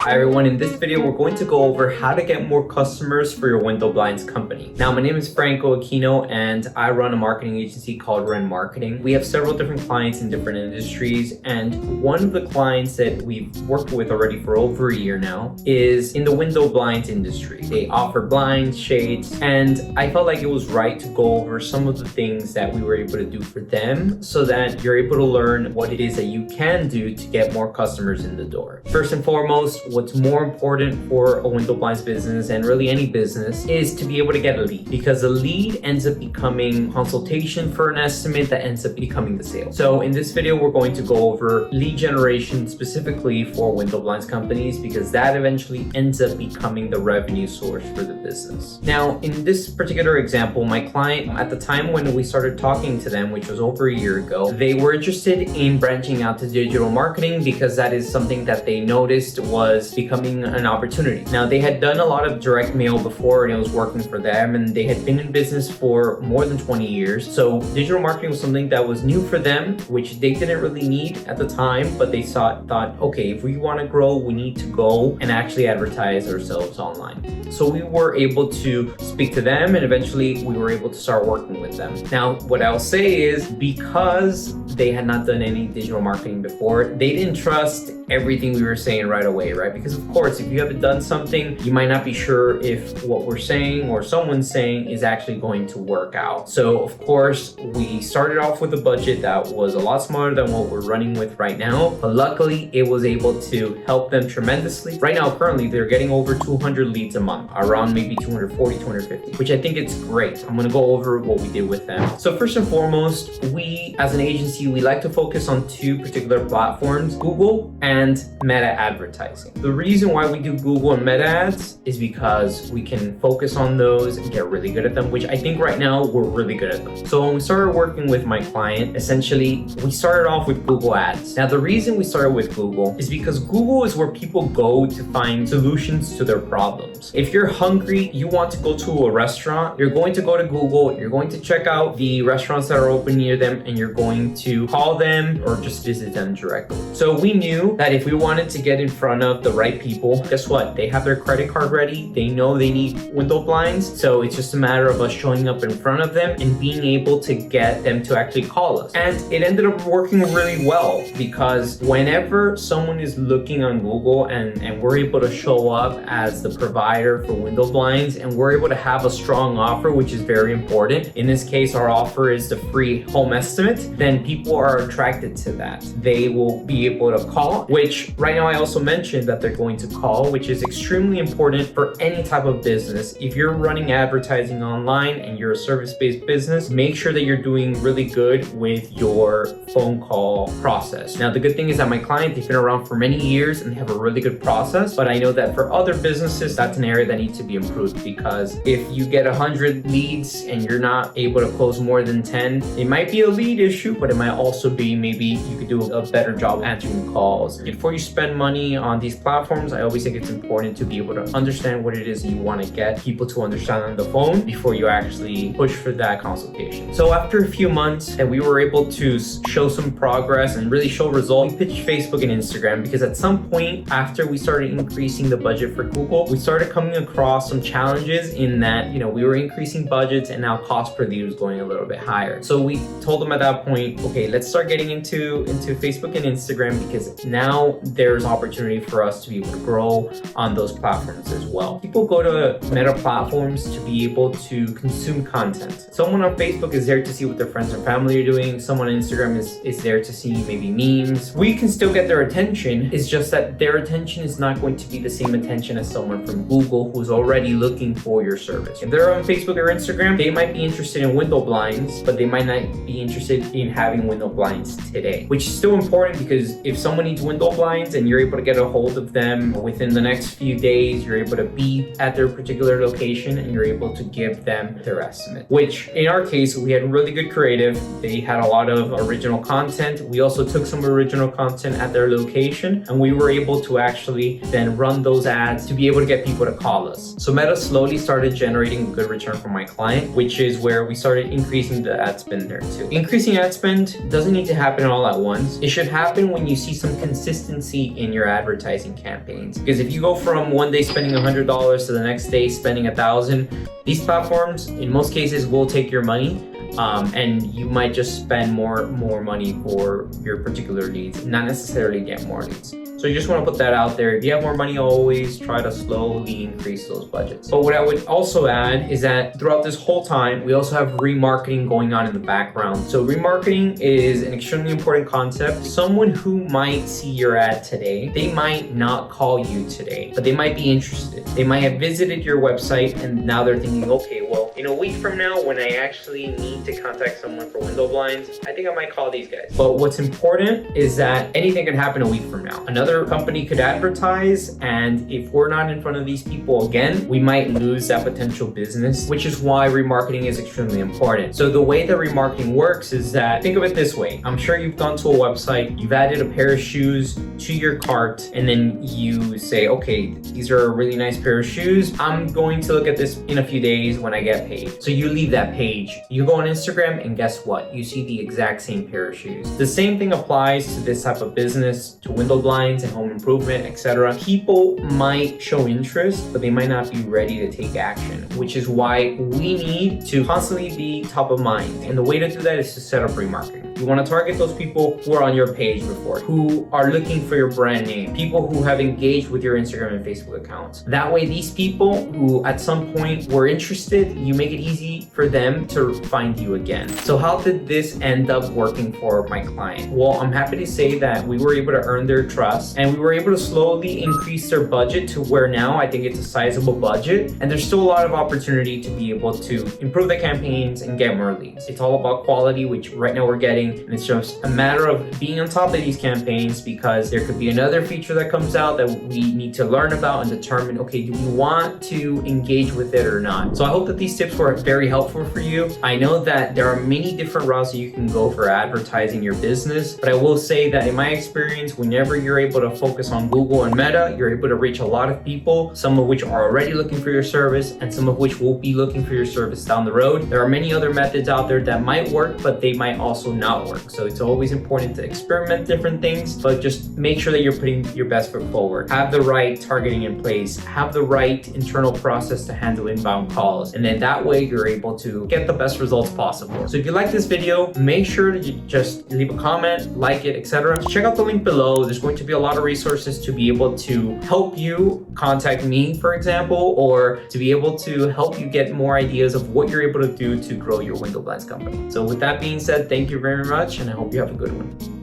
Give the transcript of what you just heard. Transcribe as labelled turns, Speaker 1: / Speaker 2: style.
Speaker 1: Hi everyone, in this video we're going to go over how to get more customers for your window blinds company. Now my name is Franco Aquino and I run a marketing agency called Remarketing. We have several different clients in different industries, and one of the clients that we've worked with already for over a year now is in the window blinds industry. They offer blinds, shades, and I felt like it was right to go over some of the things that we were able to do for them so that you're able to learn what it is that you can do to get more customers in the door. First and foremost, what's more important for a window blinds business and really any business is to be able to get a lead, because a lead ends up becoming consultation for an estimate that ends up becoming the sale. So in this video, we're going to go over lead generation specifically for window blinds companies, because that eventually ends up becoming the revenue source for the business. Now, in this particular example, my client, at the time when we started talking to them, which was over a year ago, they were interested in branching out to digital marketing because that is something that they noticed was becoming an opportunity. Now, they had done a lot of direct mail before and it was working for them, and they had been in business for more than 20 years. So digital marketing was something that was new for them, which they didn't really need at the time, but they thought, okay, if we want to grow, we need to go and actually advertise ourselves online. So we were able to speak to them, and eventually we were able to start working with them. Now, what I'll say is, because they had not done any digital marketing before, they didn't trust everything we were saying right away, right? Because of course, if you haven't done something, you might not be sure if what we're saying or someone's saying is actually going to work out. So of course, we started off with a budget that was a lot smaller than what we're running with right now, but luckily it was able to help them tremendously. Right now, currently, they're getting over 200 leads a month, around maybe 240, 250, which I think it's great. I'm gonna go over what we did with them. So first and foremost, we as an agency, we like to focus on two particular platforms, Google and Meta advertising. The reason why we do Google and Meta ads is because we can focus on those and get really good at them, which I think right now we're really good at them. So when we started working with my client, essentially we started off with Google ads. Now, the reason we started with Google is because Google is where people go to find solutions to their problems. If you're hungry, you want to go to a restaurant, you're going to go to Google, you're going to check out the restaurants that are open near them, and you're going to call them or just visit them directly. So we knew that if we wanted to get in front of the right people, guess what? They have their credit card ready. They know they need window blinds. So it's just a matter of us showing up in front of them and being able to get them to actually call us. And it ended up working really well, because whenever someone is looking on Google and we're able to show up as the provider for window blinds, and we're able to have a strong offer, which is very important. In this case, our offer is the free home estimate. Then people are attracted to that. They will be able to call, which right now I also mentioned that they're going to call, which is extremely important for any type of business. If you're running advertising online and you're a service-based business, make sure that you're doing really good with your phone call process. Now, the good thing is that my client, they've been around for many years and they have a really good process, but I know that for other businesses, that's an area that needs to be improved, because if you get 100 leads and you're not able to close more than 10, it might be a lead issue, but it might also be maybe you could do a better job answering calls. Before you spend money on these platforms, I always think it's important to be able to understand what it is you want to get people to understand on the phone before you actually push for that consultation. So after a few months and we were able to show some progress and really show results, we pitched Facebook and Instagram, because at some point after we started increasing the budget for Google, we started coming across some challenges in that, we were increasing budgets and now cost per lead was going a little bit higher. So we told them at that point, okay, let's start getting into Facebook and Instagram, because now there's opportunity for us to be able to grow on those platforms as well. People go to Meta platforms to be able to consume content. Someone on Facebook is there to see what their friends and family are doing. Someone on Instagram is there to see maybe memes. We can still get their attention. It's just that their attention is not going to be the same attention as someone from Google who's already looking for your service. If they're on Facebook or Instagram, they might be interested in window blinds, but they might not be interested in having window blinds today, which is still important, because if someone needs window blinds and you're able to get a hold of them within the next few days, you're able to be at their particular location and you're able to give them their estimate, which in our case, we had really good creative. They had a lot of original content. We also took some original content at their location, and we were able to actually then run those ads to be able to get people to call us. So Meta slowly started generating a good return for my client, which is where we started increasing the ad spend there too. Increasing ad spend doesn't need to happen all at once. It should happen when you see some consistency in your advertising advertising campaigns. Because if you go from one day spending $100 to the next day spending $1,000, these platforms in most cases will take your money. And you might just spend more money for your particular leads, not necessarily get more leads. So you just want to put that out there. If you have more money, always try to slowly increase those budgets. But what I would also add is that throughout this whole time, we also have remarketing going on in the background. So remarketing is an extremely important concept. Someone who might see your ad today, they might not call you today, but they might be interested. They might have visited your website and now they're thinking, okay, well, in a week from now, when I actually need to contact someone for window blinds, I think I might call these guys. But what's important is that anything can happen a week from now. Another company could advertise, and if we're not in front of these people again, we might lose that potential business, which is why remarketing is extremely important. So the way that remarketing works is that, think of it this way. I'm sure you've gone to a website, you've added a pair of shoes to your cart, and then you say, okay, these are a really nice pair of shoes. I'm going to look at this in a few days when I get paid. So you leave that page. You go on Instagram, and guess what? You see the exact same pair of shoes. The same thing applies to this type of business, to window blinds and home improvement, etc. People might show interest, but they might not be ready to take action, which is why we need to constantly be top of mind. And the way to do that is to set up remarketing. You want to target those people who are on your page before, who are looking for your brand name, people who have engaged with your Instagram and Facebook accounts. That way, these people who at some point were interested, you make it easy for them to find you again. So how did this end up working for my client? Well, I'm happy to say that we were able to earn their trust and we were able to slowly increase their budget to where now I think it's a sizable budget, and there's still a lot of opportunity to be able to improve the campaigns and get more leads. It's all about quality, which right now we're getting, and it's just a matter of being on top of these campaigns, because there could be another feature that comes out that we need to learn about and determine, okay, do we want to engage with it or not? So I hope that these tips were very helpful for you. I know that there are many different routes that you can go for advertising your business, but I will say that in my experience, whenever you're able to focus on Google and Meta, you're able to reach a lot of people, some of which are already looking for your service and some of which will be looking for your service down the road. There are many other methods out there that might work, but they might also not work. So it's always important to experiment different things, but just make sure that you're putting your best foot forward. Have the right targeting in place, have the right internal process to handle inbound calls, and then that way you're able to get the best results possible. So if you like this video, make sure that you just leave a comment, like it, etc. Check out the link below. There's going to be a lot of resources to be able to help you contact me, for example, or to be able to help you get more ideas of what you're able to do to grow your window blinds company. So with that being said, thank you very much, and I hope you have a good one.